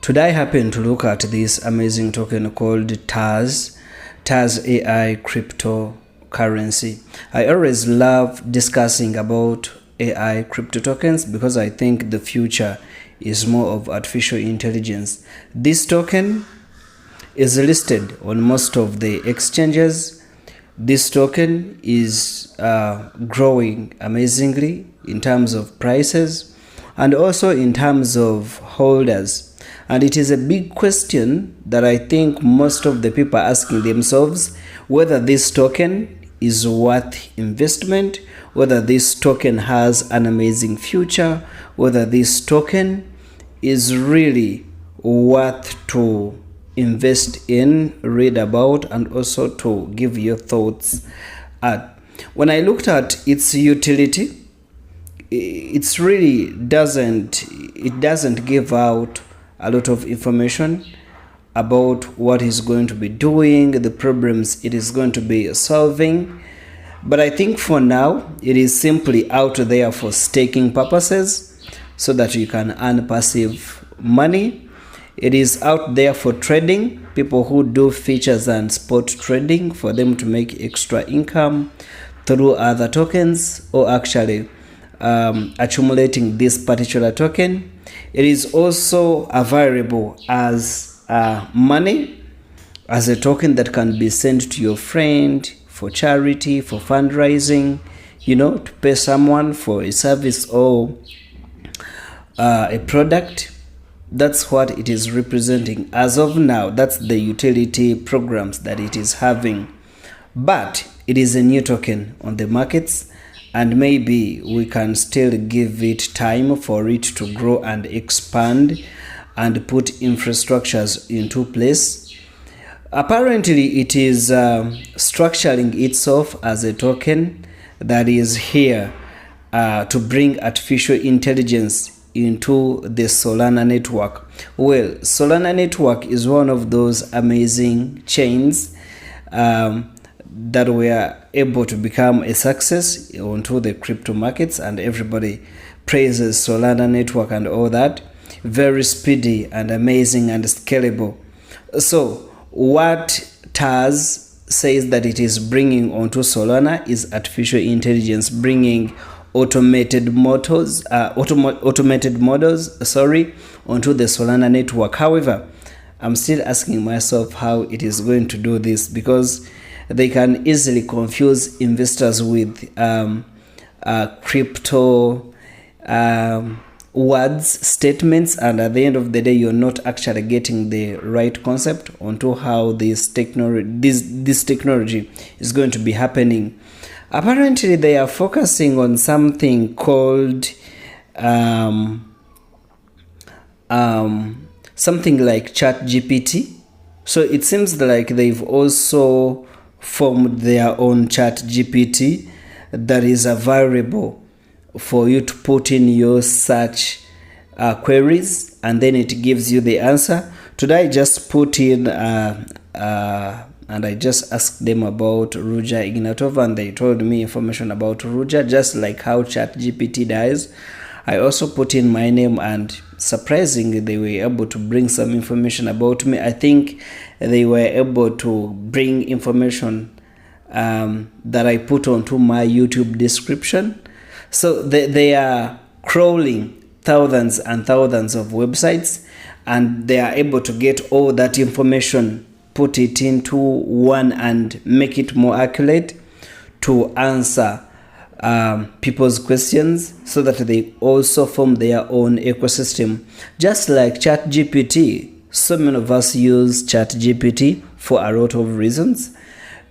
Today I happened to look at this amazing token called TAS AI cryptocurrency. I always love discussing about AI crypto tokens because I think the future is more of artificial intelligence. This token is listed on most of the exchanges. This token is growing amazingly in terms of prices and also in terms of holders. And it is a big question that I think most of the people are asking themselves, whether this token is worth investment, whether this token has an amazing future, whether this token is really worth to invest in, read about, and also to give your thoughts at. When I looked at its utility, it really doesn't give out a lot of information about what it's going to be doing, the problems it is going to be solving. But I think for now, it is simply out there for staking purposes so that you can earn passive money. It is out there for trading, people who do features and spot trading, for them to make extra income through other tokens or actually accumulating this particular token. It is also available as money, as a token that can be sent to your friend for charity, for fundraising, to pay someone for a service or a product. That's what it is representing as of now. That's the utility programs that it is having. But it is a new token on the markets, and maybe we can still give it time for it to grow and expand and put infrastructures into place. Apparently, it is structuring itself as a token that is here to bring artificial intelligence into the Solana network. Well, Solana network is one of those amazing chains that were able to become a success onto the crypto markets, and everybody praises Solana network and all that. Very speedy and amazing and scalable. So what TAS says that it is bringing onto Solana is artificial intelligence, bringing automated models onto the Solana network. However, I'm still asking myself how it is going to do this, because they can easily confuse investors with crypto words, statements, and at the end of the day, you're not actually getting the right concept onto how this technology is going to be happening. Apparently, they are focusing on something called something like ChatGPT. So it seems like they've also formed their own ChatGPT that is available for you to put in your search queries, and then it gives you the answer. Today I just put in and I just asked them about Ruja Ignatova, and they told me information about Ruja, just like how ChatGPT does. I also put in my name, and surprisingly, they were able to bring some information about me. I think they were able to bring information that I put onto my YouTube description. So they are crawling thousands and thousands of websites, and they are able to get all that information, put it into one, and make it more accurate to answer people's questions, so that they also form their own ecosystem. Just like ChatGPT, so many of us use ChatGPT for a lot of reasons.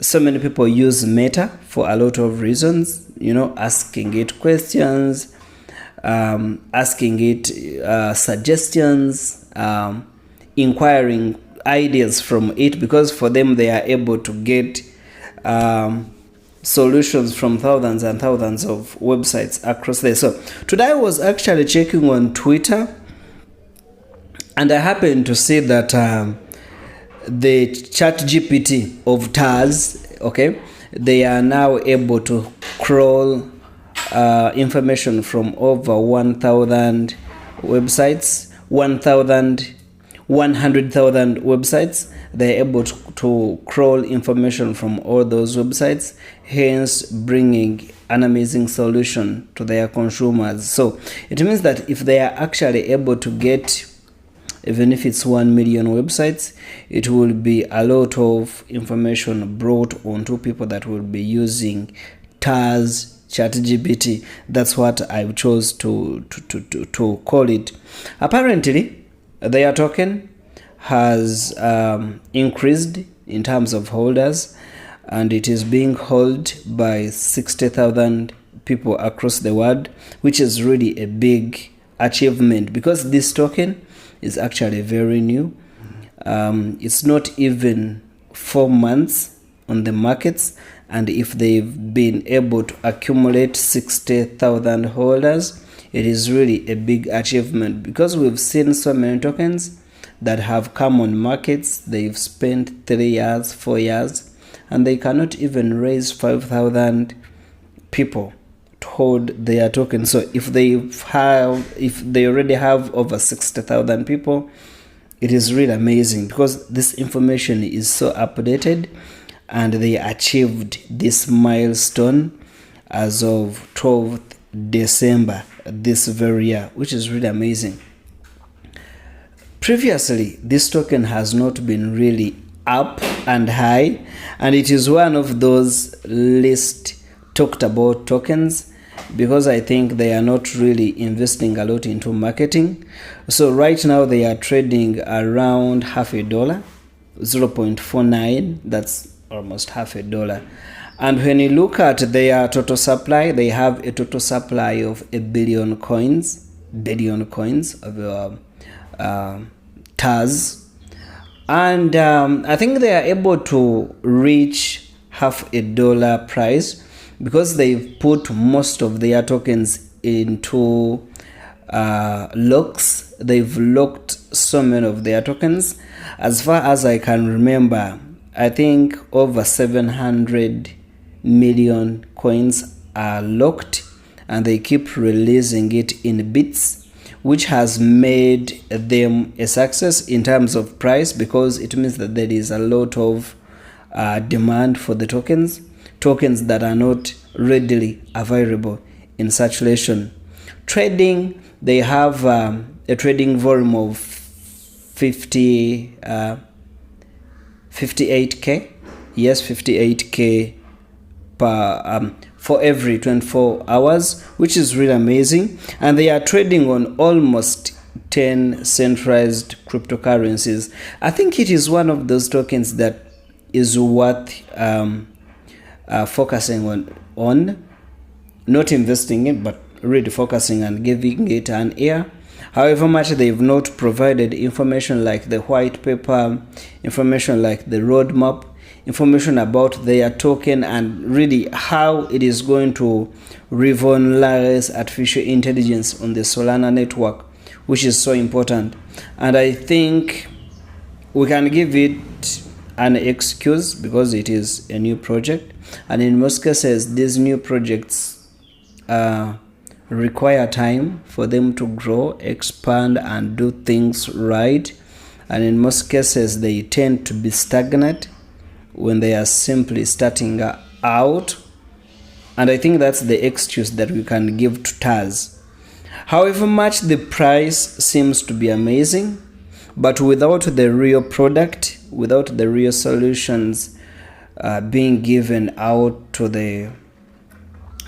So many people use Meta for a lot of reasons, asking it questions, asking it suggestions, inquiring ideas from it, because for them they are able to get solutions from thousands and thousands of websites across there. So today I was actually checking on Twitter, and I happened to see that the ChatGPT of TAS, they are now able to crawl information from over 1,000 websites, 1,000 100,000 websites. They're able to crawl information from all those websites, hence bringing an amazing solution to their consumers. So it means that if they are actually able to get, even if it's 1 million websites, it will be a lot of information brought onto people that will be using TAS, ChatGPT. That's what I chose to call it. Apparently, their token has increased in terms of holders, and it is being held by 60,000 people across the world, which is really a big achievement because this token is actually very new. It's not even 4 months on the markets, and if they've been able to accumulate 60,000 holders, it is really a big achievement because we've seen so many tokens that have come on markets. They've spent 3 years, 4 years, and they cannot even raise 5,000 people to hold their token. So if they already have over 60,000 people, it is really amazing because this information is so updated, and they achieved this milestone as of 12th December this very year, which is really amazing. Previously, this token has not been really up and high, and it is one of those least talked about tokens because I think they are not really investing a lot into marketing. So right now they are trading around $0.50, 0.49. That's almost $0.50. And when you look at their total supply, they have a total supply of 1 billion coins of TAS. And I think they are able to reach $0.50 price because they've put most of their tokens into locks. They've locked so many of their tokens. As far as I can remember, I think over 700 million coins are locked, and they keep releasing it in bits, which has made them a success in terms of price because it means that there is a lot of demand for the tokens that are not readily available in circulation. Trading, they have a trading volume of 58k. Yes, 58k per for every 24 hours, which is really amazing. And they are trading on almost 10 centralized cryptocurrencies. I think it is one of those tokens that is worth focusing on, not investing in, but really focusing and giving it an ear. However much they've not provided information like the white paper, information like the roadmap, information about their token, and really how it is going to revolutionize artificial intelligence on the Solana network, which is so important. And I think we can give it an excuse because it is a new project, and in most cases these new projects require time for them to grow, expand, and do things right. And in most cases they tend to be stagnant when they are simply starting out. And I think that's the excuse that we can give to TAS. However much the price seems to be amazing, but without the real product, without the real solutions being given out to the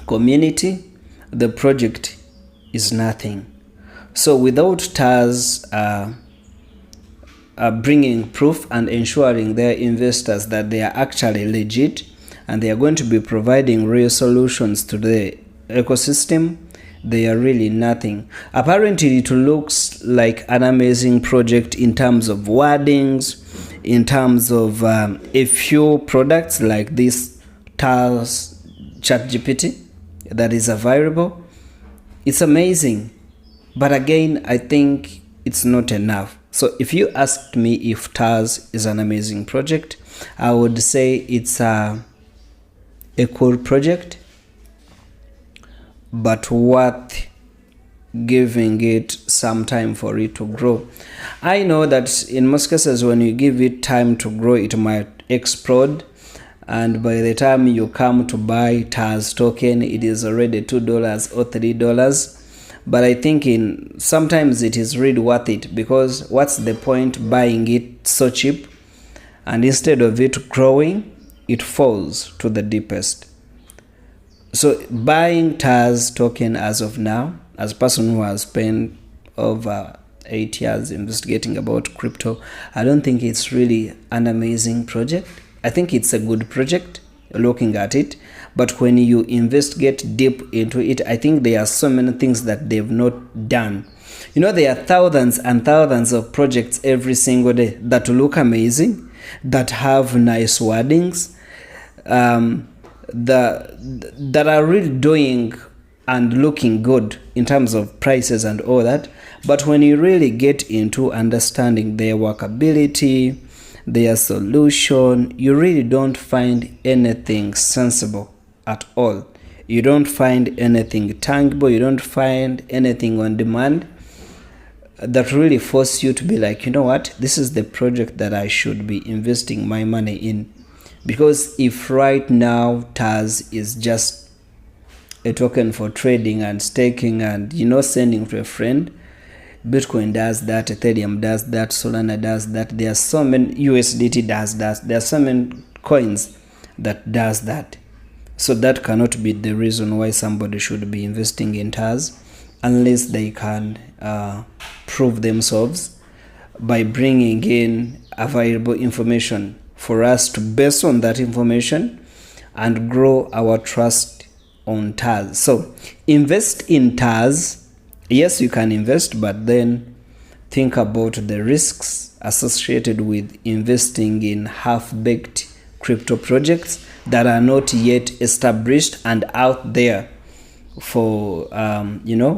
community, the project is nothing. So without TAS bringing proof and ensuring their investors that they are actually legit and they are going to be providing real solutions to the ecosystem, they are really nothing. Apparently it looks like an amazing project in terms of wordings, in terms of a few products like this TAS ChatGPT that is available. It's amazing, but again I think it's not enough. So if you asked me if TAS is an amazing project, I would say it's a cool project, but worth giving it some time for it to grow. I know that in most cases when you give it time to grow, it might explode, and by the time you come to buy TAS token, it is already $2 or $3. But I think sometimes it is really worth it, because what's the point buying it so cheap, and instead of it growing, it falls to the deepest. So buying TAS token as of now, as a person who has spent over 8 years investigating about crypto, I don't think it's really an amazing project. I think it's a good project looking at it, but when you investigate deep into it, I think there are so many things that they've not done. You know, there are thousands and thousands of projects every single day that look amazing, that have nice wordings, that are really doing and looking good in terms of prices and all that. But when you really get into understanding their workability, their solution, you really don't find anything sensible at all. You don't find anything tangible. You don't find anything on demand that really force you to be like, you know what, this is the project that I should be investing my money in. Because if right now TAS is just a token for trading and staking and, you know, sending to a friend, Bitcoin does that, Ethereum does that, Solana does that, there are so many, USDT does that, there are so many coins that does that. So that cannot be the reason why somebody should be investing in TAS, unless they can prove themselves by bringing in available information for us to base on that information and grow our trust on TAS. So invest in TAS. Yes, you can invest, but then think about the risks associated with investing in half-baked crypto projects that are not yet established and out there for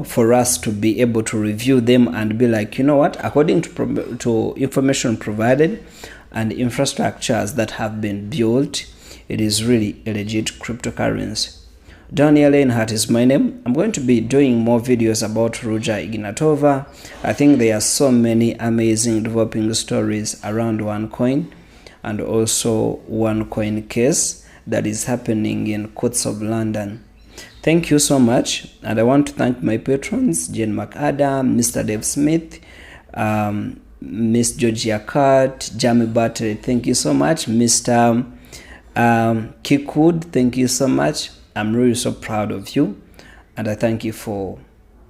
for us to be able to review them and be like, you know what, according to information provided and infrastructures that have been built, it is really a legit cryptocurrency. Daniel Reinhardt is my name. I'm going to be doing more videos about Ruja Ignatova. I think there are so many amazing developing stories around OneCoin, and also OneCoin case that is happening in courts of London. Thank you so much, and I want to thank my patrons, Jane McAdam, Mr. Dave Smith, Miss Georgia Cart, Jamie Battery, thank you so much, Mr. Kikud, thank you so much. I'm really so proud of you, and I thank you for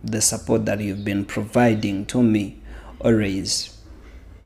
the support that you've been providing to me always.